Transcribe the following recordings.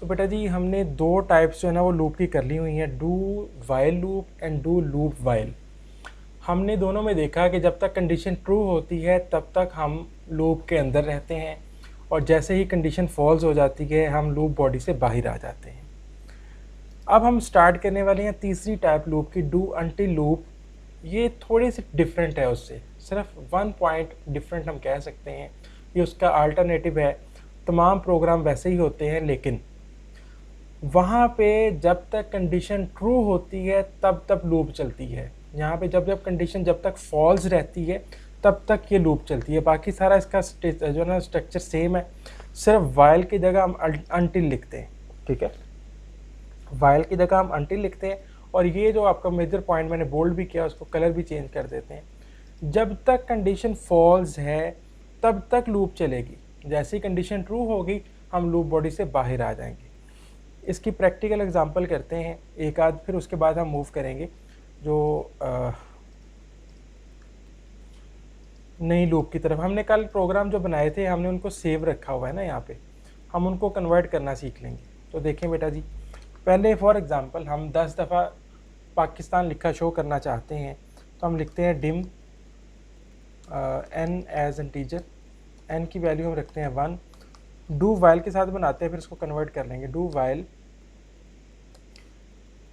बेटा जी हमने दो टाइप्स जो है ना वो लूप की कर ली हुई हैं, do while loop and do loop while. हमने दोनों में देखा कि जब तक कंडीशन ट्रू होती है तब तक हम लूप के अंदर रहते हैं, और जैसे ही कंडीशन फॉल्स हो जाती है हम लूप बॉडी से बाहर आ जाते हैं। अब हम स्टार्ट करने वाले हैं तीसरी टाइप लूप की, डू अंटिल लूप। ये थोड़ी सी डिफरेंट है उससे, सिर्फ 1 पॉइंट डिफरेंट हम कह सकते हैं। ये उसका अल्टरनेटिव है। तमाम प्रोग्राम वैसे ही होते हैं, लेकिन वहाँ पे जब तक कंडीशन ट्रू होती है तब तक लूप चलती है। यहाँ पे जब कंडीशन जब तक फॉल्स रहती है तब तक ये लूप चलती है। बाकी सारा इसका जो है ना स्ट्रक्चर सेम है, सिर्फ वाइल की जगह हम अनटिल लिखते हैं। ठीक है, वाइल की जगह हम अनटिल लिखते हैं, और ये जो आपका मेजर पॉइंट मैंने बोल्ड भी किया उसको कलर भी चेंज कर देते हैं। जब तक कंडीशन फॉल्स है तब तक लूप चलेगी, जैसी कंडीशन ट्रू होगी हम लूप बॉडी से बाहर आ जाएंगे। इसकी प्रैक्टिकल एग्जांपल करते हैं एक आध, फिर उसके बाद हम मूव करेंगे जो नई लूप की तरफ। हमने कल प्रोग्राम जो बनाए थे हमने उनको सेव रखा हुआ है ना, यहाँ पे हम उनको कन्वर्ट करना सीख लेंगे। तो देखें बेटा जी, पहले फॉर एग्जांपल हम 10 दफ़ा पाकिस्तान लिखा शो करना चाहते हैं, तो हम लिखते हैं dim n as integer, n की वैल्यू हम रखते हैं 1। डू वाइल के साथ बनाते हैं, फिर इसको कन्वर्ट कर लेंगे। Do while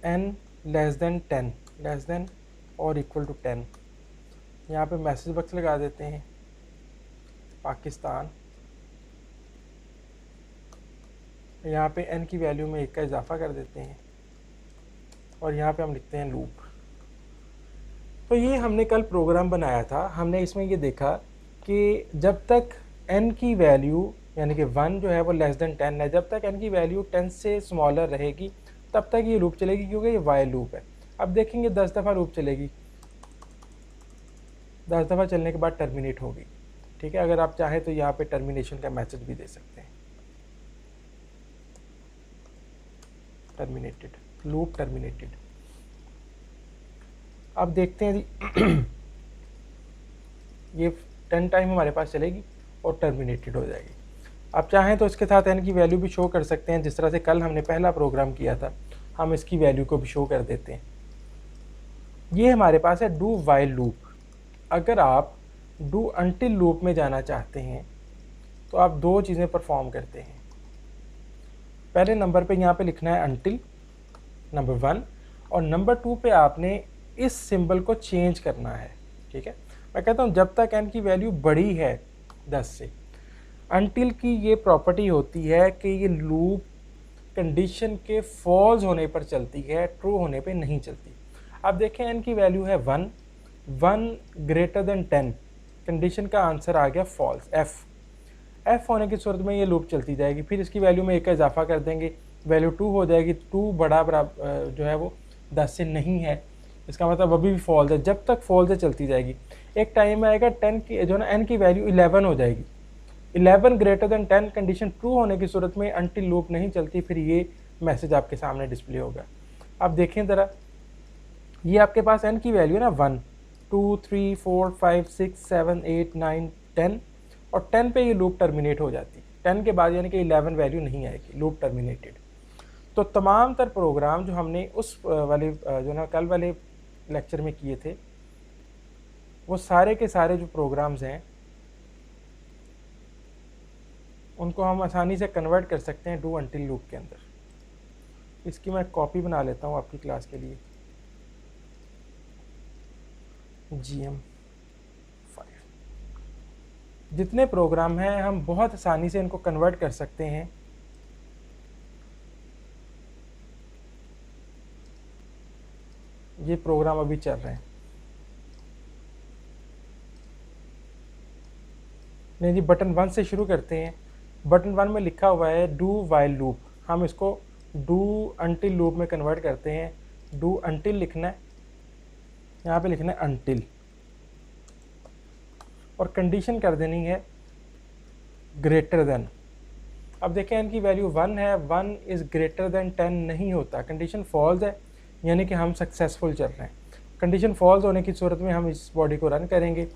n less than 10, less than और इक्वल टू 10। यहाँ पे मैसेज बॉक्स लगा देते हैं पाकिस्तान, यहाँ पे n की वैल्यू में 1 का इजाफा कर देते हैं, और यहाँ पे हम लिखते हैं लूप। तो ये हमने कल प्रोग्राम बनाया था। हमने इसमें ये देखा कि जब तक n की वैल्यू यानी कि 1 जो है वो लेस देन 10 है, जब तक n की वैल्यू 10 से स्मॉलर रहेगी तब तक ये लूप चलेगी, क्योंकि ये वाइल लूप है। अब देखेंगे 10 दफ़ा लूप चलेगी, 10 दफ़ा चलने के बाद टर्मिनेट होगी। ठीक है, अगर आप चाहें तो यहाँ पे टर्मिनेशन का मैसेज भी दे सकते हैं, टर्मिनेटेड, लूप टर्मिनेटेड। अब देखते हैं जी ये 10 टाइम हमारे पास चलेगी और टर्मिनेटेड हो जाएगी। आप चाहें तो इसके साथ n की वैल्यू भी शो कर सकते हैं, जिस तरह से कल हमने पहला प्रोग्राम किया था, हम इसकी वैल्यू को भी शो कर देते हैं। ये हमारे पास है डू वाइल लूप। अगर आप डू अंटिल लूप में जाना चाहते हैं तो आप दो चीज़ें परफॉर्म करते हैं। पहले नंबर पे यहाँ पे लिखना है अंटिल, नंबर 1, और नंबर 2 पे आपने इस सिंबल को चेंज करना है। ठीक है, मैं कहता हूँ जब तक n की वैल्यू बड़ी है 10 से, अंटिल की ये प्रॉपर्टी होती है कि ये लूप कंडीशन के फॉल्स होने पर चलती है, ट्रू होने पे नहीं चलती। अब देखें n की वैल्यू है 1, 1 ग्रेटर देन 10, कंडीशन का आंसर आ गया फॉल्स, f होने की सूरत में ये लूप चलती जाएगी। फिर इसकी वैल्यू में 1 का इजाफा कर देंगे, वैल्यू 2 हो जाएगी। 2 बड़ा बराबर जो है वो 10 से नहीं है, इसका मतलब अभी भी फॉल्स है। जब तक फॉल्स है चलती जाएगी। एक टाइम आएगा 10 की जो ना n की वैल्यू 11 हो जाएगी, 11 ग्रेटर देन 10, कंडीशन ट्रू होने की सूरत में अंटिल लूप नहीं चलती, फिर ये मैसेज आपके सामने डिस्प्ले होगा। अब देखें ज़रा, ये आपके पास n की वैल्यू है ना 1, 2, 3, 4, 5, 6, 7, 8, 9, 10, और 10 पे ये लूप टर्मिनेट हो जाती। 10 के बाद यानी कि 11 वैल्यू नहीं आएगी, लूप टर्मिनेटेड। तो तमाम तर प्रोग्राम जो हमने उस वाले जो ना कल वाले लेक्चर में किए थे, वो सारे के सारे जो प्रोग्राम्स हैं उनको हम आसानी से कन्वर्ट कर सकते हैं डू अंटिल लूप के अंदर। इसकी मैं कॉपी बना लेता हूँ आपकी क्लास के लिए, GM5। जितने प्रोग्राम हैं हम बहुत आसानी से इनको कन्वर्ट कर सकते हैं ये प्रोग्राम अभी चल रहे हैं। नहीं जी, बटन 1 से शुरू करते हैं। बटन 1 में लिखा हुआ है डू वाइल लूप, हम इसको डू अंटिल लूप में कन्वर्ट करते हैं। डू अंटिल लिखना है, यहाँ पे लिखना है अंटिल, और कंडीशन कर देनी है ग्रेटर देन। अब देखें n की वैल्यू 1 है, 1 इज़ ग्रेटर देन 10 नहीं होता, कंडीशन फॉल्स है, यानी कि हम सक्सेसफुल चल रहे हैं। कंडीशन फॉल्स होने की सूरत में हम इस बॉडी को रन करेंगे,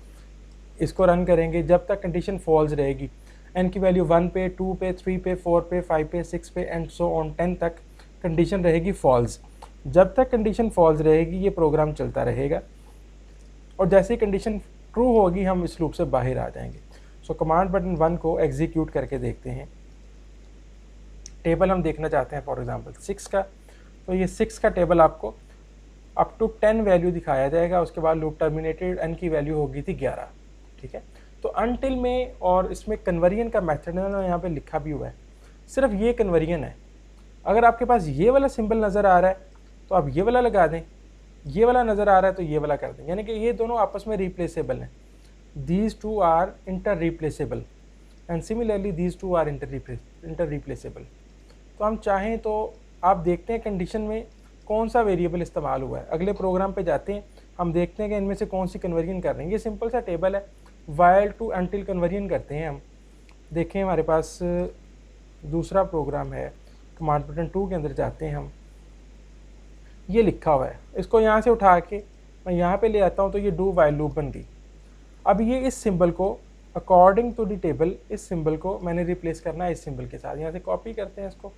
इसको रन करेंगे जब तक कंडीशन फॉल्स रहेगी। एन की वैल्यू 1 पे, 2 पे, 3 पे, 4 पे, 5 पे, 6 पे एंड सो ऑन 10 तक कंडीशन रहेगी फॉल्स। जब तक कंडीशन फॉल्स रहेगी ये प्रोग्राम चलता रहेगा, और जैसे ही कंडीशन ट्रू होगी हम इस लूप से बाहर आ जाएंगे। सो कमांड बटन 1 को एग्जीक्यूट करके देखते हैं। टेबल हम देखना चाहते हैं फॉर एग्जांपल 6 का, तो ये 6 का टेबल आपको अप टू 10 वैल्यू दिखाया जाएगा। उसके बाद लूप टर्मिनेटेड, एन की वैल्यू होगी थी 11। ठीक है, तो अनटिल में और इसमें कन्वर्जन का मेथड है ना, यहाँ पे लिखा भी हुआ है, सिर्फ ये कन्वर्जन है। अगर आपके पास ये वाला सिंबल नज़र आ रहा है तो आप ये वाला लगा दें, ये वाला नज़र आ रहा है तो ये वाला कर दें, यानी कि ये दोनों आपस में रिप्लेसेबल हैं। These two are inter replaceable and similarly these two are inter replaceable. तो हम चाहें तो आप देखते हैं कंडीशन में कौन सा वेरिएबल इस्तेमाल हुआ है। अगले प्रोग्राम पे जाते हैं, हम देखते हैं कि इनमें से कौन सी कन्वर्जन कर रहे हैं। ये सिंपल सा टेबल है, वाइल टू अनटिल कन्वर्जन करते हैं हम। देखें हमारे पास दूसरा प्रोग्राम है, कमांड बटन 2 के अंदर जाते हैं हम, ये लिखा हुआ है, इसको यहाँ से उठा के मैं यहाँ पे ले आता हूँ तो ये डू वाइल लूप बन गई। अब ये इस सिंबल को अकॉर्डिंग टू द टेबल, इस सिंबल को मैंने रिप्लेस करना है इस सिंबल के साथ। यहाँ से कॉपी करते हैं, इसको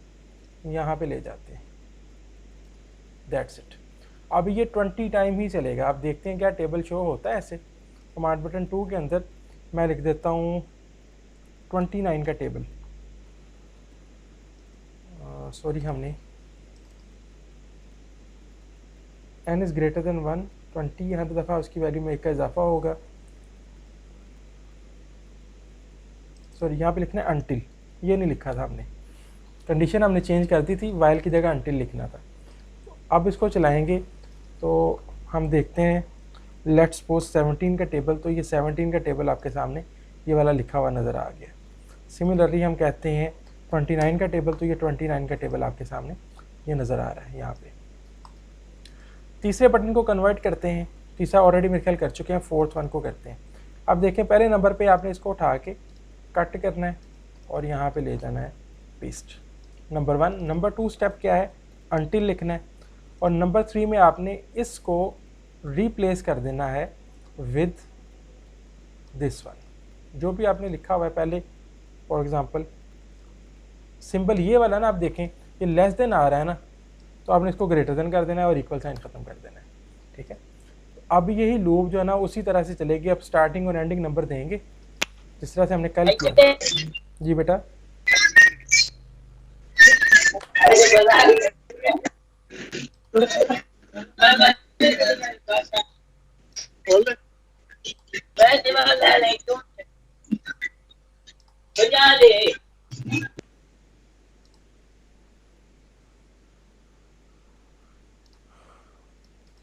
यहाँ पे ले जाते हैं, दैट्स इट। अब ये 20 टाइम ही चलेगा। आप देखते हैं क्या टेबल शो होता है ऐसे। कमांड बटन 2 के अंदर मैं लिख देता हूँ 29 का टेबल, सॉरी हमने n इज़ ग्रेटर देन 1, 20 यहाँ पे दफ़ा उसकी वैल्यू में 1 का इजाफा होगा। सॉरी यहाँ पे लिखना है अनटिल, ये नहीं लिखा था हमने, कंडीशन हमने चेंज कर दी थी, वाइल की जगह अनटिल लिखना था। अब इसको चलाएंगे तो हम देखते हैं लेट्स सपोज 17 का टेबल, तो ये 17 का टेबल आपके सामने ये वाला लिखा हुआ नज़र आ गया। सिमिलरली हम कहते हैं 29 का टेबल, तो ये 29 का टेबल आपके सामने ये नज़र आ रहा है यहाँ पे। तीसरे बटन को कन्वर्ट करते हैं, तीसरा ऑलरेडी मेरे ख्याल कर चुके हैं, फोर्थ वन को करते हैं। अब देखें पहले नंबर पे आपने इसको उठा के कट करना है और यहाँ पे ले जाना है पेस्ट, नंबर 1। नंबर 2 स्टेप क्या है, अनटिल लिखना है, और नंबर 3 में आपने इसको रिप्लेस कर देना है विद दिस वन, जो भी आपने लिखा हुआ है पहले। फॉर एग्जांपल सिंबल ये वाला ना, आप देखें ये लेस देन आ रहा है ना, तो आपने इसको ग्रेटर देन कर देना है और इक्वल साइन ख़त्म कर देना है। ठीक है, अब यही लूप जो है ना उसी तरह से चलेगी। अब स्टार्टिंग और एंडिंग नंबर देंगे जिस तरह से हमने कल किया। जी बेटा,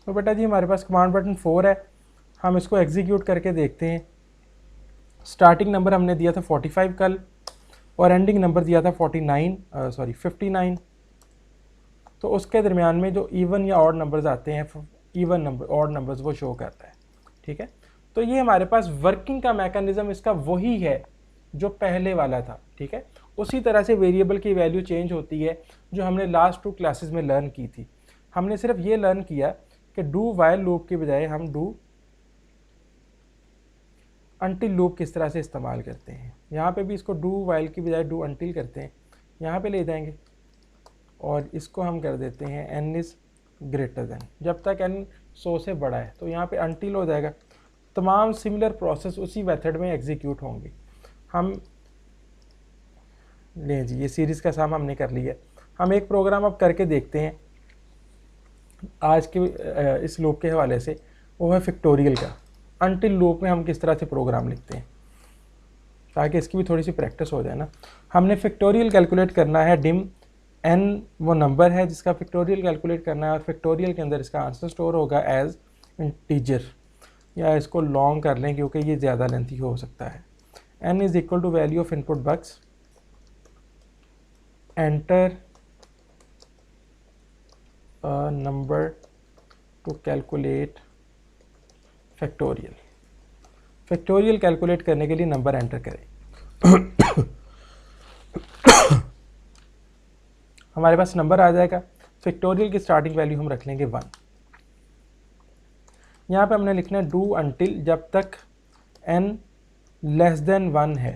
तो बेटा जी हमारे पास कमांड बटन 4 है, हम इसको एग्जीक्यूट करके देखते हैं। स्टार्टिंग नंबर हमने दिया था 45 कल, और एंडिंग नंबर दिया था 59। तो उसके दरमियान में जो इवन या ऑड नंबर्स आते हैं, इवन नंबर ऑड नंबर्स वो शो करता है। ठीक है, तो ये हमारे पास वर्किंग का मैकेनिज्म इसका वही है जो पहले वाला था। ठीक है, उसी तरह से वेरिएबल की वैल्यू चेंज होती है जो हमने लास्ट 2 क्लासेस में लर्न की थी। हमने सिर्फ ये लर्न किया कि डू वाइल लूप के बजाय हम डू अनटिल लूप किस तरह से इस्तेमाल करते हैं। यहाँ पे भी इसको डू वाइल की बजाय डू अनटिल करते हैं, यहाँ पे ले जाएंगे और इसको हम कर देते हैं n इज़ ग्रेटर देन, जब तक n 100 से बड़ा है, तो यहाँ पे अनटिल हो जाएगा। तमाम सिमिलर प्रोसेस उसी मेथड में एग्जीक्यूट होंगे। हम लें जी, ये सीरीज़ का काम हमने कर लिया। हम एक प्रोग्राम अब करके देखते हैं आज के इस लूप के हवाले से, वो है फैक्टोरियल का। अनटिल लूप में हम किस तरह से प्रोग्राम लिखते हैं, ताकि इसकी भी थोड़ी सी प्रैक्टिस हो जाए ना। हमने फैक्टोरियल कैलकुलेट करना है, डिम n वो नंबर है जिसका फैक्टोरियल कैलकुलेट करना है, और फैक्टोरियल के अंदर इसका आंसर स्टोर होगा एज इंटीजर, या इसको लॉन्ग कर लें क्योंकि ये ज़्यादा लेंथी हो सकता है। n is equal to value of input box, enter number to calculate factorial. Factorial calculate करने के लिए नंबर एंटर करें। हमारे पास नंबर आ जाएगा। फैक्टोरियल की स्टार्टिंग वैल्यू हम रख लेंगे 1। यहाँ पे हमने लिखना है डू अनटिल जब तक n लेस देन 1 है।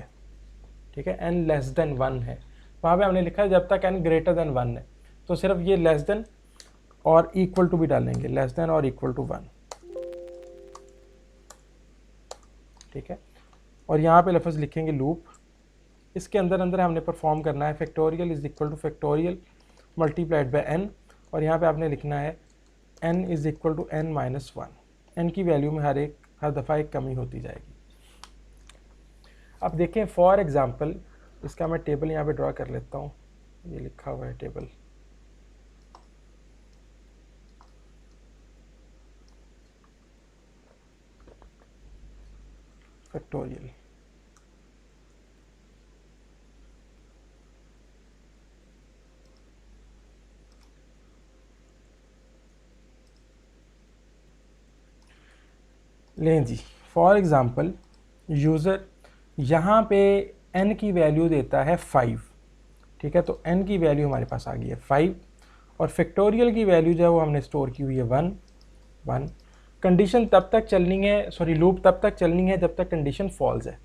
ठीक है, n लेस देन 1 है, वहाँ पे हमने लिखा है जब तक n ग्रेटर देन 1 है, तो सिर्फ ये लेस देन और इक्वल टू भी डालेंगे, लेस देन और इक्वल टू 1, ठीक है। और यहाँ पे लफ्ज़ लिखेंगे लूप, इसके अंदर अंदर हमने परफॉर्म करना है factorial is equal to factorial multiplied by n, और यहाँ पे आपने लिखना है n is equal to n minus 1। n की वैल्यू में हर दफ़ा एक कमी होती जाएगी। अब देखें फॉर एग्ज़ाम्पल, इसका मैं टेबल यहाँ पे ड्रा कर लेता हूँ, ये लिखा हुआ है टेबल, फैक्टोरियल। लें जी, फॉर एग्ज़ाम्पल यूज़र यहाँ पे n की वैल्यू देता है 5, ठीक है, तो n की वैल्यू हमारे पास आ गई है 5, और फैक्टोरियल की वैल्यू जो है वो हमने स्टोर की हुई है 1। कंडीशन तब तक चलनी है, सॉरी लूप तब तक चलनी है जब तक कंडीशन फॉल्स है।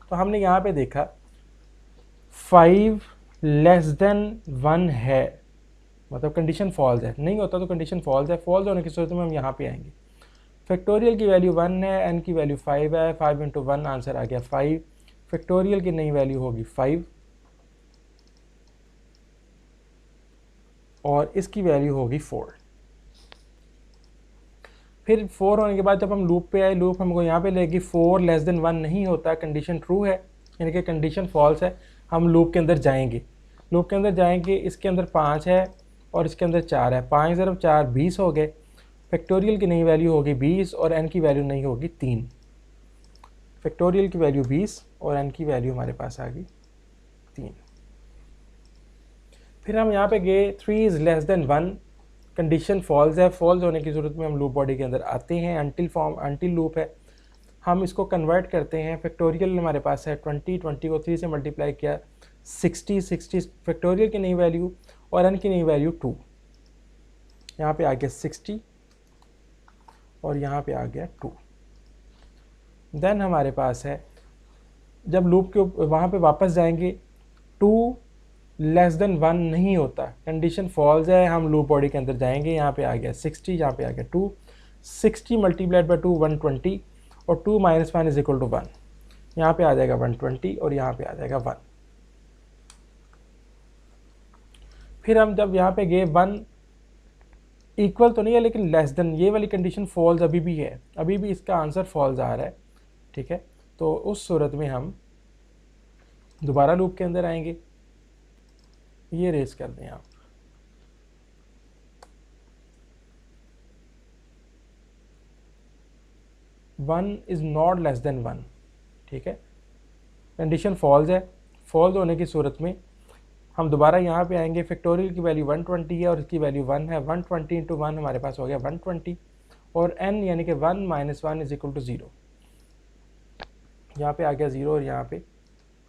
तो हमने यहाँ पे देखा 5 लेस देन 1 है, मतलब कंडीशन फॉल्स है, नहीं होता तो कंडीशन फॉल्स है, फॉल्स होने की सूरत में हम यहाँ पे आएंगे। फैक्टोरियल की वैल्यू 1 है, n की वैल्यू 5 है, 5 इंटू 1 आंसर आ गया 5। फैक्टोरियल की नई वैल्यू होगी 5 और इसकी वैल्यू होगी 4। फिर 4 होने के बाद जब हम लूप पे आए, लूप हमको यहाँ पे लेगी 4 लेस देन 1 नहीं होता, कंडीशन ट्रू है, यानी कि कंडीशन फॉल्स है। हम लूप के अंदर जाएंगे, लूप के अंदर जाएंगे, इसके अंदर 5 है और इसके अंदर 4 है, 5 ज़रब 4 20 हो गए। फैक्टोरियल की नई वैल्यू होगी 20 और n की वैल्यू नहीं होगी 3। फैक्टोरियल की वैल्यू 20 और n की वैल्यू हमारे पास आ गई 3। फिर हम यहाँ पे गए 3 is less than 1, condition false है, फॉल्स होने की ज़रूरत में हम लूप बॉडी के अंदर आते हैं, अनटिल लूप है, हम इसको कन्वर्ट करते हैं। फैक्टोरियल हमारे पास है 20 को 3 से मल्टीप्लाई किया 60 फैक्टोरियल की नई वैल्यू और n की नई वैल्यू 2, यहाँ पे आ गया 60 और यहाँ पे आ गया 2। देन हमारे पास है जब लूप के वहाँ पे वापस जाएंगे 2 लेस देन 1 नहीं होता, कंडीशन फॉल्स है, हम लूप बॉडी के अंदर जाएंगे, यहाँ पे आ गया 60, यहाँ पे आ गया 2, 60 मल्टीप्लाइड बाई 2 120 और 2 माइनस 1 इज इक्वल टू 1, यहाँ पे आ जाएगा 120 और यहाँ पे आ जाएगा 1। फिर हम जब यहाँ पे गए 1 इक्वल तो नहीं है लेकिन लेस देन, ये वाली कंडीशन फॉल्स अभी भी है, अभी भी इसका आंसर फॉल्स आ रहा है, ठीक है। तो उस सूरत में हम दोबारा लूप के अंदर आएंगे, ये रेस कर दें आप, one is not less than 1, ठीक है, कंडीशन फॉल्स है, फॉल्स होने की सूरत में हम दोबारा यहाँ पे आएंगे। फैक्टोरियल की वैल्यू 120 है और इसकी वैल्यू 1 है, 120 इंटू 1 हमारे पास हो गया 120 और n यानी कि 1 माइनस 1 इज इक्वल टू 0, यहाँ पे आ गया 0 और यहाँ पे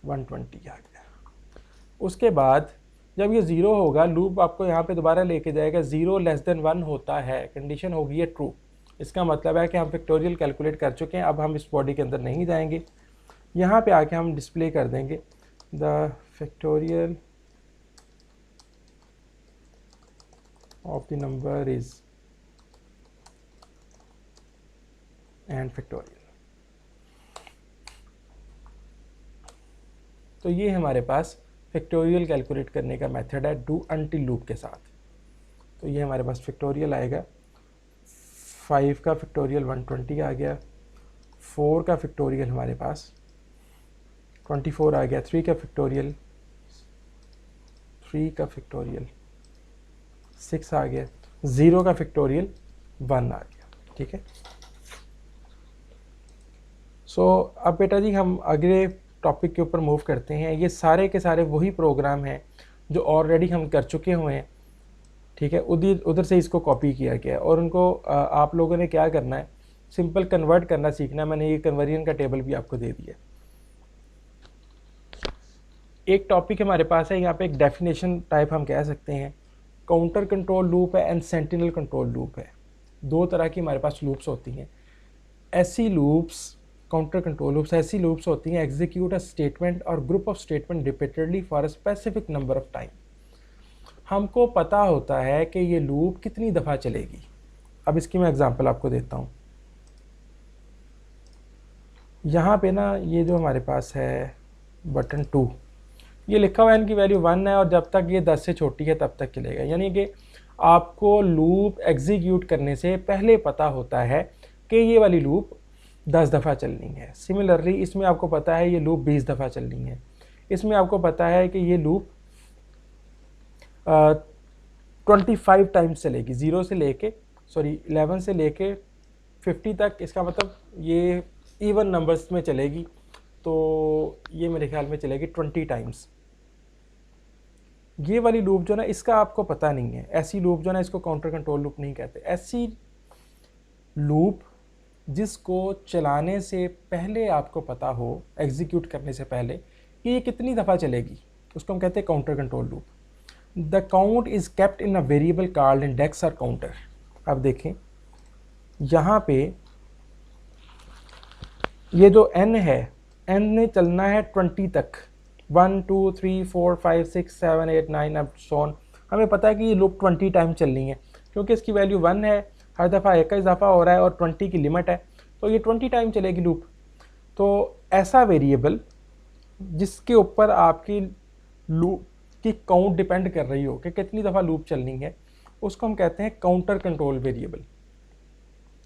120 आ गया। उसके बाद जब ये 0 होगा, लूप आपको यहाँ पे दोबारा लेके जाएगा, 0 लेस देन 1 होता है, कंडीशन होगी है ट्रू, इसका मतलब है कि हम फैक्टोरियल कैलकुलेट कर चुके हैं, अब हम इस बॉडी के अंदर नहीं जाएंगे, यहाँ पे आके हम डिस्प्ले कर देंगे the factorial of the number is and factorial. तो ये हमारे पास फैक्टोरियल कैलकुलेट करने का मेथड है डू अनटिल लूप के साथ। तो ये हमारे पास फैक्टोरियल आएगा, 5 का फैक्टोरियल 120 आ गया, 4 का फैक्टोरियल हमारे पास 24 आ गया, 3 का फैक्टोरियल 6 आ गया, 0 का फैक्टोरियल 1 आ गया, ठीक है। सो अब बेटा जी हम अगले टॉपिक के ऊपर मूव करते हैं। ये सारे के सारे वही प्रोग्राम हैं जो ऑलरेडी हम कर चुके हुए हैं, ठीक है, उधर से इसको कॉपी किया गया है और उनको आप लोगों ने क्या करना है, सिंपल कन्वर्ट करना सीखना है। मैंने ये कन्वर्जन का टेबल भी आपको दे दिया। एक टॉपिक हमारे पास है, यहाँ पे एक डेफिनेशन टाइप हम कह सकते हैं, काउंटर कंट्रोल लूप है एंड सेंटिनल कंट्रोल लूप है। दो तरह की हमारे पास लूप्स होती हैं। ऐसी लूप्स काउंटर कंट्रोल लूप्स ऐसी लूप्स होती हैं एग्जीक्यूट अ स्टेटमेंट और group of statement repeatedly for a specific number of time. हमको पता होता है कि ये लूप कितनी दफ़ा चलेगी। अब इसकी मैं एग्जांपल आपको देता हूँ। यहाँ पे ना ये जो हमारे पास है बटन 2, ये लिखा हुआ है इनकी वैल्यू 1 है और जब तक ये 10 से छोटी है तब तक चलेगा। यानी कि आपको लूप एग्जीक्यूट करने से पहले पता होता है कि ये वाली लूप 10 दफ़ा चलनी है। सिमिलरली इसमें आपको पता है ये लूप 20 दफ़ा चलनी है। इसमें आपको पता है कि ये लूप 25 टाइम्स चलेगी, 11 से लेके 50 तक। इसका मतलब ये इवन नंबर्स में चलेगी, तो ये मेरे ख्याल में चलेगी 20 टाइम्स। ये वाली लूप जो ना इसका आपको पता नहीं है, ऐसी लूप जो ना इसको काउंटर कंट्रोल लूप नहीं कहते। ऐसी लूप जिसको चलाने से पहले आपको पता हो, एग्जीक्यूट करने से पहले, कि ये कितनी दफ़ा चलेगी, उसको हम कहते हैं counter control loop. The count is kept in a variable called index और काउंटर। अब देखें यहाँ पे ये जो n है, n ने चलना है 20 तक, 1 2 3 4 5 6 7 8 9 अब सोन। हमें पता है कि ये लूप 20 टाइम चलनी है क्योंकि इसकी वैल्यू 1 है, हर दफ़ा 1 का इजाफा हो रहा है और 20 की लिमिट है, तो ये 20 टाइम चलेगी लूप। तो ऐसा वेरिएबल जिसके ऊपर आपकी लूप की काउंट डिपेंड कर रही हो कि कितनी दफ़ा लूप चलनी है, उसको हम कहते हैं काउंटर कंट्रोल वेरिएबल।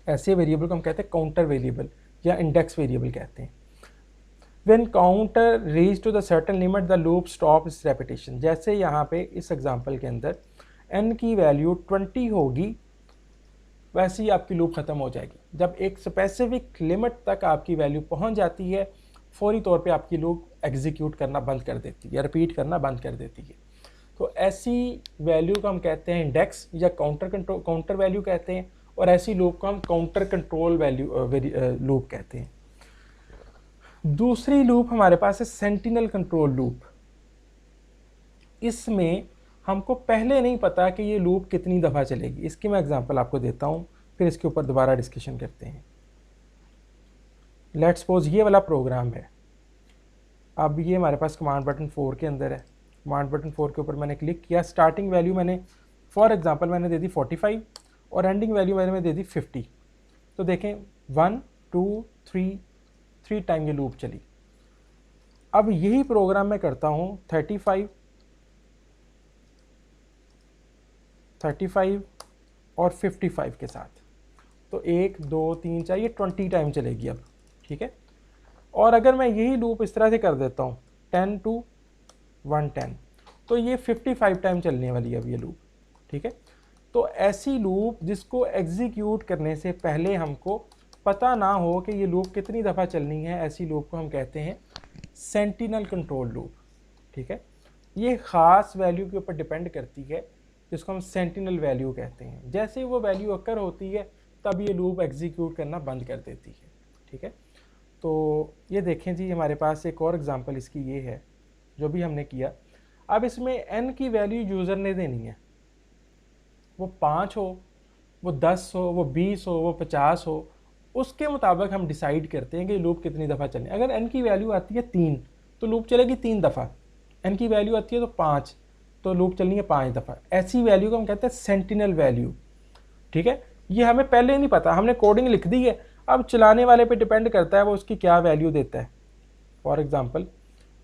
ऐसे वेरिएबल को हम कहते हैं काउंटर वेरिएबल या इंडेक्स वेरिएबल कहते हैं। When counter reach to the certain limit, the loop stops its repetition। जैसे यहाँ पे इस एग्जांपल के अंदर n की वैल्यू 20 होगी, वैसे ही आपकी लूप ख़त्म हो जाएगी। जब एक स्पेसिफिक लिमिट तक आपकी वैल्यू पहुँच जाती है, फौरी तौर पे आपकी लूप एग्जीक्यूट करना बंद कर देती है या रिपीट करना बंद कर देती है। तो ऐसी वैल्यू को हम कहते हैं इंडेक्स या काउंटर वैल्यू कहते हैं, और ऐसी लूप को हम काउंटर कंट्रोल वैल्यू लूप कहते हैं। दूसरी लूप हमारे पास है सेंटिनल कंट्रोल लूप। इसमें हमको पहले नहीं पता कि ये लूप कितनी दफ़ा चलेगी। इसकी मैं एग्जांपल आपको देता हूँ, फिर इसके ऊपर दोबारा डिस्कशन करते हैं। लेट्स सपोज ये वाला प्रोग्राम है। अब ये हमारे पास कमांड बटन 4 के अंदर है। कमांड बटन 4 के ऊपर मैंने क्लिक किया। स्टार्टिंग वैल्यू मैंने फॉर एग्जांपल मैंने दे दी 45 और एंडिंग वैल्यू मैंने दे दी 50। तो देखें 1 2 3 टाइम ये लूप चली। अब यही प्रोग्राम मैं करता हूँ 35 और 55 के साथ, तो 1 2 3 4 ये 20 टाइम चलेगी अब, ठीक है। और अगर मैं यही लूप इस तरह से कर देता हूँ 10 to 110, तो ये 55 टाइम चलने वाली है अब ये लूप, ठीक है। तो ऐसी लूप जिसको एग्जीक्यूट करने से पहले हमको पता ना हो कि ये लूप कितनी दफ़ा चलनी है, ऐसी लूप को हम कहते हैं सेंटिनल कंट्रोल लूप, ठीक है। ये ख़ास वैल्यू के ऊपर डिपेंड करती है जिसको हम सेंटिनल वैल्यू कहते हैं। जैसे वो वैल्यू अकर होती है तब ये लूप एग्जीक्यूट करना बंद कर देती है, ठीक है। तो ये देखें जी, हमारे पास एक और एग्जांपल इसकी ये है जो भी हमने किया। अब इसमें n की वैल्यू यूज़र ने देनी है, वो 5 हो, वो 10 हो, वो 20 हो, वो 50 हो, उसके मुताबिक हम डिसाइड करते हैं कि लूप कितनी दफ़ा चलनी। अगर n की वैल्यू आती है 3 तो लूप चलेगी 3 दफ़ा। n की वैल्यू आती है तो 5 तो लूप चलनी है 5 दफ़ा। ऐसी वैल्यू को हम कहते हैं सेंटिनल वैल्यू, ठीक है। ये हमें पहले नहीं पता, हमने कोडिंग लिख दी है, अब चलाने वाले पे डिपेंड करता है वो उसकी क्या वैल्यू देता है। फॉर एग्जांपल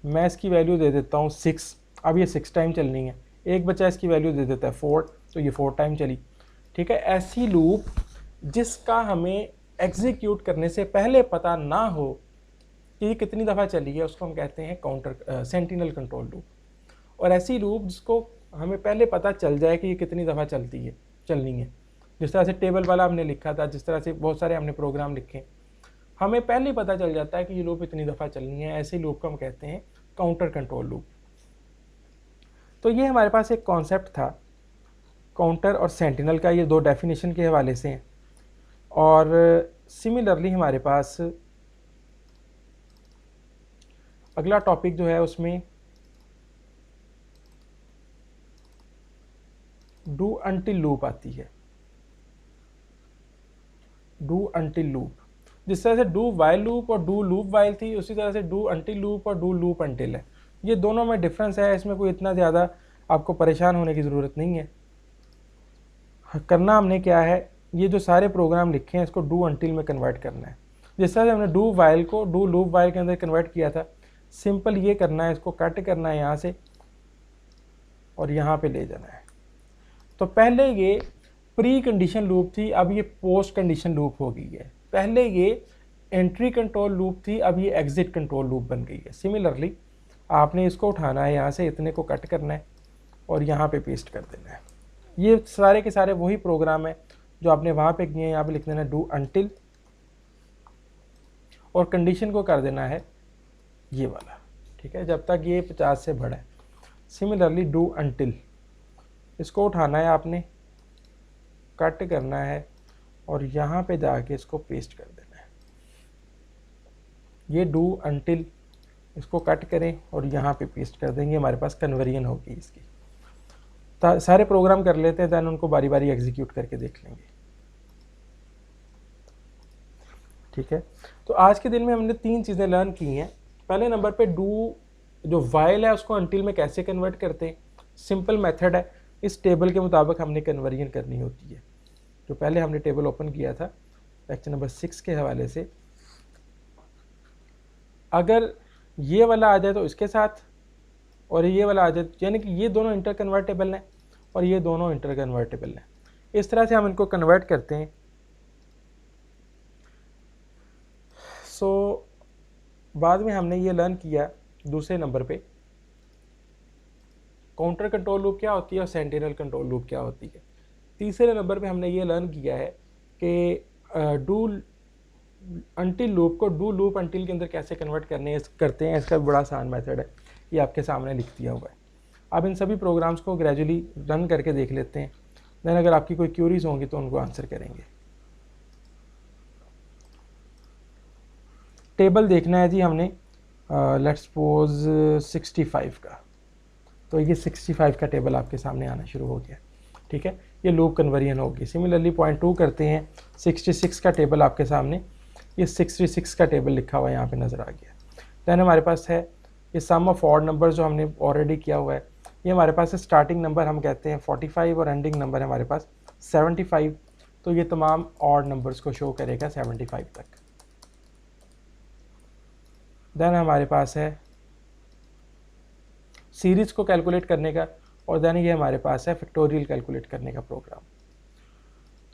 मैं इसकी वैल्यू दे देता हूँ 6, अब ये 6 टाइम चलनी है। एक बच्चा इसकी वैल्यू दे देता है 4, तो ये 4 टाइम चली, ठीक है। ऐसी लूप जिसका हमें एग्जीक्यूट करने से पहले पता ना हो कि ये कितनी दफ़ा चली है, उसको हम कहते हैं सेंटिनल कंट्रोल लूप। और ऐसी लूप जिसको हमें पहले पता चल जाए कि ये कितनी दफ़ा चलनी है, जिस तरह से टेबल वाला हमने लिखा था, जिस तरह से बहुत सारे हमने प्रोग्राम लिखे, हमें पहले पता चल जाता है कि ये लूप इतनी दफ़ा चलनी है। ऐसे लूप को हम कहते हैं काउंटर कंट्रोल लूप। तो ये हमारे पास एक कॉन्सेप्ट था काउंटर और सेंटिनल का, ये दो डेफिनेशन के हवाले से हैं। और सिमिलरली हमारे पास अगला टॉपिक जो है उसमें डू अनटिल लूप आती है। डू अनटिल लूप, जिस तरह से डू वाइल लूप और डू लूप वाइल थी, उसी तरह से डू अंटिल लूप और डू लूप अंटिल है। ये दोनों में डिफरेंस है, इसमें कोई इतना ज़्यादा आपको परेशान होने की ज़रूरत नहीं है। करना हमने क्या है, ये जो सारे प्रोग्राम लिखे हैं इसको डू अंटिल में कन्वर्ट करना है। जिस तरह से हमने डू वाइल को डू लूप वाइल के अंदर कन्वर्ट किया था, सिंपल ये करना है, इसको कट करना है यहाँ से और यहाँ पे ले जाना है। तो पहले ये प्री कंडीशन लूप थी, अब ये पोस्ट कंडीशन लूप हो गई है। पहले ये एंट्री कंट्रोल लूप थी, अब ये एग्जिट कंट्रोल लूप बन गई है। सिमिलरली आपने इसको उठाना है, यहाँ से इतने को कट करना है और यहाँ पे पेस्ट कर देना है। ये सारे के सारे वही प्रोग्राम है जो आपने वहाँ पे किए हैं। यहाँ पे लिख देना डू अंटिल और कंडीशन को कर देना है ये वाला, ठीक है, जब तक ये 50 से बड़ा है। सिमिलरली डू अंटिल, इसको उठाना है आपने, कट करना है और यहाँ पे जाके इसको पेस्ट कर देना है। ये डू अंटिल, इसको कट करें और यहाँ पे पेस्ट कर देंगे, हमारे पास कन्वर्जन होगी इसकी। सारे प्रोग्राम कर लेते हैं, दैन उनको बारी बारी एग्जीक्यूट करके देख लेंगे, ठीक है। तो आज के दिन में हमने 3 चीज़ें लर्न की हैं। पहले नंबर पे डू जो वाइल है उसको अंटिल में कैसे कन्वर्ट करते हैं, सिंपल मेथड है, इस टेबल के मुताबिक हमने कन्वर्जन करनी होती है। जो पहले हमने टेबल ओपन किया था लेक्चर नंबर 6 के हवाले से, अगर ये वाला आ जाए तो इसके साथ और ये वाला आ जाए, यानी कि ये दोनों इंटर कन्वर्टेबल हैं और ये दोनों इंटर कन्वर्टेबल हैं। इस तरह से हम इनको कन्वर्ट करते हैं। सो बाद में हमने ये लर्न किया दूसरे नंबर पे काउंटर कंट्रोल लूप क्या होती है और सेंटिनल कंट्रोल लूप क्या होती है। तीसरे नंबर पे हमने ये लर्न किया है कि डू अंटिल लूप को डू लूप अंटिल के अंदर कैसे कन्वर्ट करते हैं। इसका बड़ा आसान मेथड है, ये आपके सामने लिख दिया हुआ है। अब इन सभी प्रोग्राम्स को ग्रेजुअली रन करके देख लेते हैं, देन अगर आपकी कोई क्यूरीज होंगी तो उनको आंसर करेंगे। टेबल देखना है जी हमने, लेट्स सपोज 65 का, तो ये 65 का टेबल आपके सामने आना शुरू हो गया, ठीक है। ये लूप कन्वर्जन होगी। सिमिलरली 0.2 करते हैं, 66 का टेबल आपके सामने, ये 66 का टेबल लिखा हुआ यहाँ पे नज़र आ गया। दैन हमारे पास है ये सम ऑफ ऑड नंबर जो हमने ऑलरेडी किया हुआ है। ये हमारे पास है स्टार्टिंग नंबर हम कहते हैं 45 और एंडिंग नंबर है हमारे पास 75, तो ये तमाम ऑड नंबर्स को शो करेगा 75 तक। देन हमारे पास है सीरीज़ को कैलकुलेट करने का, और देन ये हमारे पास है फैक्टोरियल कैलकुलेट करने का प्रोग्राम।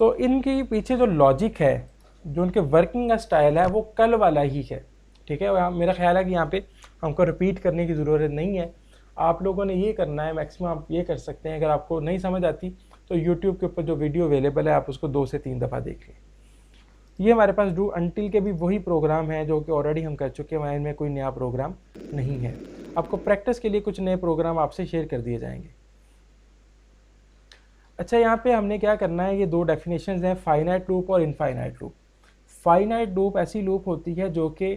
तो इनके पीछे जो लॉजिक है, जो उनके वर्किंग का स्टाइल है, वो कल वाला ही है, ठीक है। और मेरा ख्याल है कि यहाँ पे हमको रिपीट करने की ज़रूरत नहीं है। आप लोगों ने ये करना है, मैक्सिमम आप ये कर सकते हैं, अगर आपको नहीं समझ आती तो यूट्यूब के ऊपर जो वीडियो अवेलेबल है आप उसको 2 से 3 दफ़ा देख लें। ये हमारे पास डू अंटिल के भी वही प्रोग्राम है जो कि ऑलरेडी हम कर चुके हैं, इनमें कोई नया प्रोग्राम नहीं है। आपको प्रैक्टिस के लिए कुछ नए प्रोग्राम आपसे शेयर कर दिए जाएंगे। अच्छा, यहाँ पे हमने क्या करना है, ये 2 डेफिनेशंस हैं, फाइनाइट लूप और इनफाइनाइट लूप। फाइनाइट लूप ऐसी लूप होती है जो कि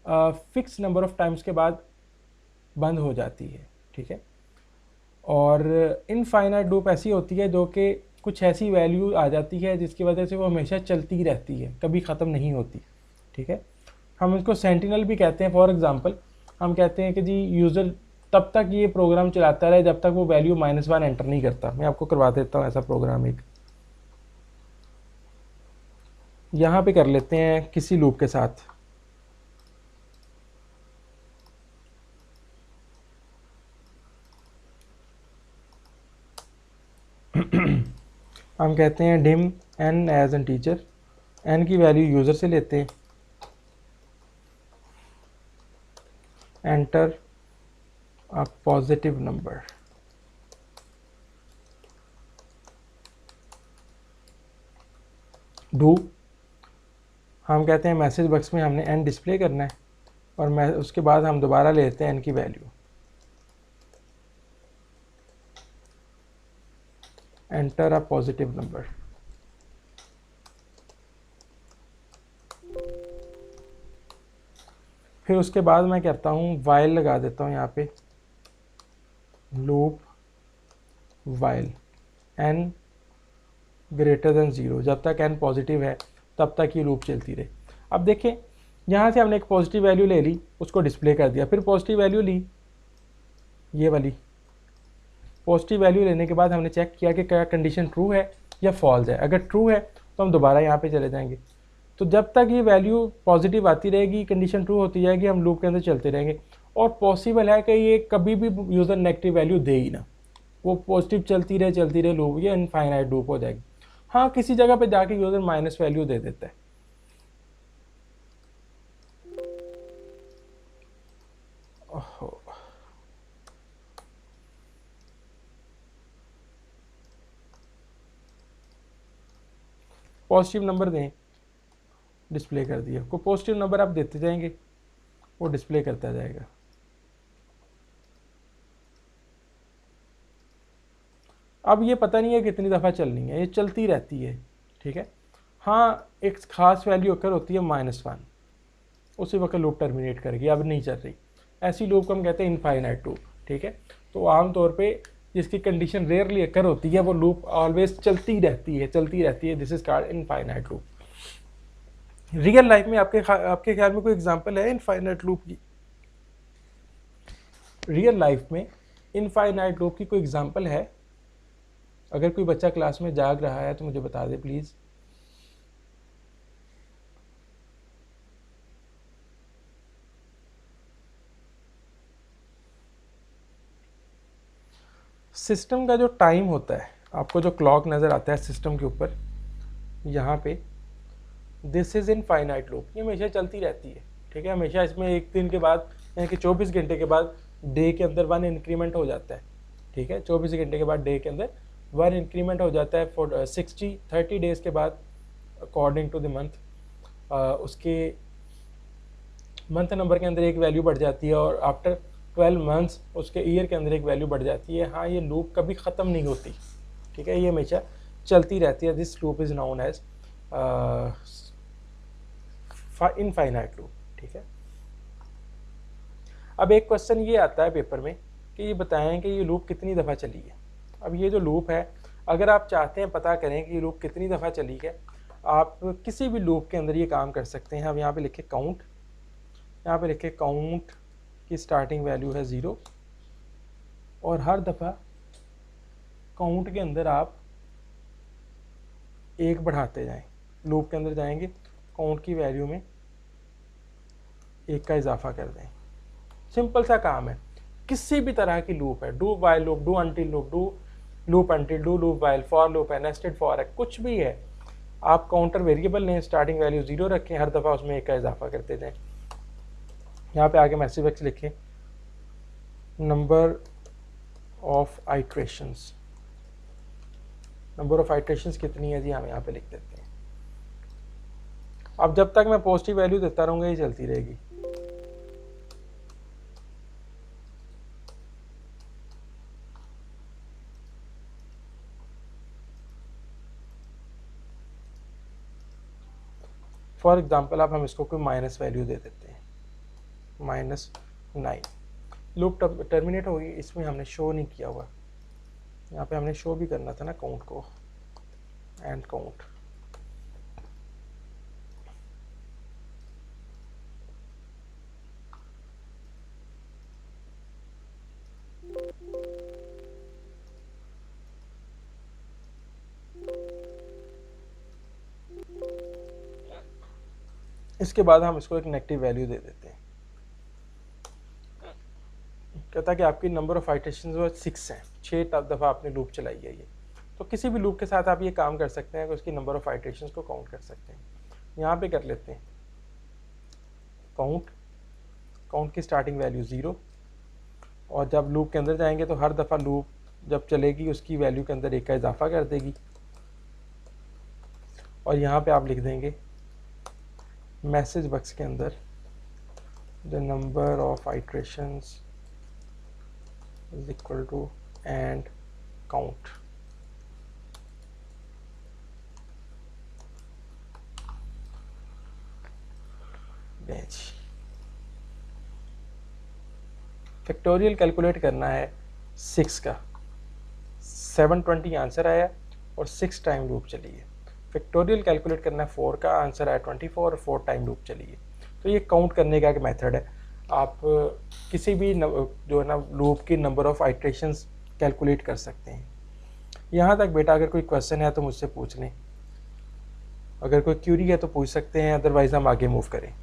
फिक्स नंबर ऑफ टाइम्स के बाद बंद हो जाती है, ठीक है। और इनफाइनाइट लूप ऐसी होती है जो कि कुछ ऐसी वैल्यू आ जाती है जिसकी वजह से वो हमेशा चलती रहती है, कभी ख़त्म नहीं होती, ठीक है। हम इसको सेंटिनल भी कहते हैं। फॉर एग्जांपल हम कहते हैं कि जी यूज़र तब तक ये प्रोग्राम चलाता रहे जब तक वो वैल्यू -1 एंटर नहीं करता। मैं आपको करवा देता हूँ ऐसा प्रोग्राम एक, यहाँ पे कर लेते हैं किसी लूप के साथ। हम कहते हैं dim n as integer, n की वैल्यू यूज़र से लेते हैं, enter a positive number. Do हम कहते हैं मैसेज बॉक्स में हमने n डिस्प्ले करना है, और मैं उसके बाद हम दोबारा लेते हैं n की value, enter a positive number. फिर उसके बाद मैं करता हूँ वाइल लगा देता हूँ यहाँ पे, loop while n greater than 0, जब तक n पॉजिटिव है तब तक ये लूप चलती रहे। अब देखें, यहाँ से हमने एक पॉजिटिव वैल्यू ले ली, उसको डिस्प्ले कर दिया, फिर पॉजिटिव वैल्यू ली, ये वाली पॉजिटिव वैल्यू लेने के बाद हमने चेक किया कि क्या कंडीशन ट्रू है या फॉल्स है। अगर ट्रू है तो हम दोबारा यहाँ पे चले जाएंगे। तो जब तक ये वैल्यू पॉजिटिव आती रहेगी, कंडीशन ट्रू होती जाएगी, हम लूप के अंदर चलते रहेंगे। और पॉसिबल है कि ये कभी भी यूज़र नेगेटिव वैल्यू दे ही ना, वो पॉजिटिव चलती रहे लूप, ये इनफाइनाइट लूप हो जाएगी। हाँ, किसी जगह पे जाके यूज़र माइनस वैल्यू दे देता है। पॉजिटिव नंबर दें, डिस्प्ले कर दिया। कोई पॉजिटिव नंबर आप देते जाएंगे, वो डिस्प्ले करता जाएगा। अब ये पता नहीं है कितनी दफ़ा चलनी है, ये चलती रहती है, ठीक है। हाँ, एक ख़ास वैल्यू अकर होती है -1, उसी वक्त लूप टर्मिनेट करेगी, अब नहीं चल रही। ऐसी लूप को हम कहते हैं इनफाइनाइट लूप, ठीक है। तो आमतौर पे जिसकी कंडीशन रेयरली अकर होती है, वो लूप ऑलवेज चलती रहती है। This is called infinite loop. Real life में आपके ख्याल में कोई एग्जांपल है इनफाइनाइट लूप की? रियल लाइफ में इनफाइनाइट लूप की कोई एग्जांपल है? अगर कोई बच्चा क्लास में जाग रहा है तो मुझे बता दे प्लीज़। सिस्टम का जो टाइम होता है, आपको जो क्लॉक नज़र आता है सिस्टम के ऊपर, यहाँ पे दिस इज़ इनफाइनाइट लूप, ये हमेशा चलती रहती है, ठीक है। हमेशा इसमें एक दिन के बाद यानी कि 24 घंटे के बाद डे के अंदर 1 इंक्रीमेंट हो जाता है, ठीक है। 24 घंटे के बाद डे के अंदर 1 इंक्रीमेंट हो जाता है। फॉर 30 डेज़ के बाद अकॉर्डिंग टू द मंथ उसके मंथ नंबर के अंदर एक वैल्यू बढ़ जाती है, और आफ्टर 12 मंथ्स उसके ईयर के अंदर एक वैल्यू बढ़ जाती है। हाँ, ये लूप कभी ख़त्म नहीं होती, ठीक है, ये हमेशा चलती रहती है। This loop is known as infinite loop, ठीक है। अब एक क्वेश्चन ये आता है पेपर में कि ये बताएं कि ये लूप कितनी दफ़ा चली है। अब ये जो लूप है, अगर आप चाहते हैं पता करें कि ये लूप कितनी दफ़ा चली है, आप किसी भी लूप के अंदर ये काम कर सकते हैं। अब यहाँ पे लिखे काउंट, यहाँ पे लिखे काउंट की स्टार्टिंग वैल्यू है 0, और हर दफ़ा काउंट के अंदर आप 1 बढ़ाते जाएं। लूप के अंदर जाएंगे, काउंट की वैल्यू में 1 का इजाफा कर दें। सिंपल सा काम है। किसी भी तरह की लूप है, do while loop, do until loop, do loop until, do loop while, for loop है, नेस्टेड फॉर है, कुछ भी है, आप काउंटर वेरिएबल लें, स्टार्टिंग वैल्यू 0 रखें, हर दफ़ा उसमें 1 का इजाफा करते जाएं। यहाँ पे आगे मैसेज बॉक्स लिखें number of iterations. Number of iterations कितनी है जी, हम यहाँ पे लिख देते हैं। अब जब तक मैं पॉजिटिव वैल्यू देता रहूँगा, ये चलती रहेगी। फॉर एग्जाम्पल अब हम इसको कोई माइनस वैल्यू दे देते हैं, -9। लूप टर्मिनेट होगी, इसमें हमने शो नहीं किया हुआ, यहाँ पे हमने शो भी करना था ना काउंट को, एंड काउंट। इसके बाद हम इसको एक नेगेटिव वैल्यू दे देते हैं। कहता है कि आपकी नंबर ऑफ आइट्रेशंस वो 6 हैं, 6 दफ़ा आपने लूप चलाई है ये। तो किसी भी लूप के साथ आप ये काम कर सकते हैं कि उसकी नंबर ऑफ आइट्रेशंस को काउंट कर सकते हैं। यहाँ पे कर लेते हैं काउंट की स्टार्टिंग वैल्यू 0, और जब लूप के अंदर जाएंगे तो हर दफ़ा लूप जब चलेगी उसकी वैल्यू के अंदर 1 का इजाफा कर देगी। और यहाँ पे आप लिख देंगे मैसेज बॉक्स के अंदर the number of iterations is equal to and count. Factorial calculate करना है 6 का, 720 आंसर आया और 6 टाइम लूप चली है। फैक्टोरियल कैलकुलेट करना है 4 का, आंसर आया 24 और 4 टाइम लूप चलिए। तो ये काउंट करने का एक मेथड है। आप किसी भी जो है ना लूप की नंबर ऑफ आइट्रेशंस कैलकुलेट कर सकते हैं। यहाँ तक बेटा अगर कोई क्वेश्चन है तो मुझसे पूछ लें, अगर कोई क्यूरी है तो पूछ सकते हैं, अदरवाइज़ हम आगे मूव करें।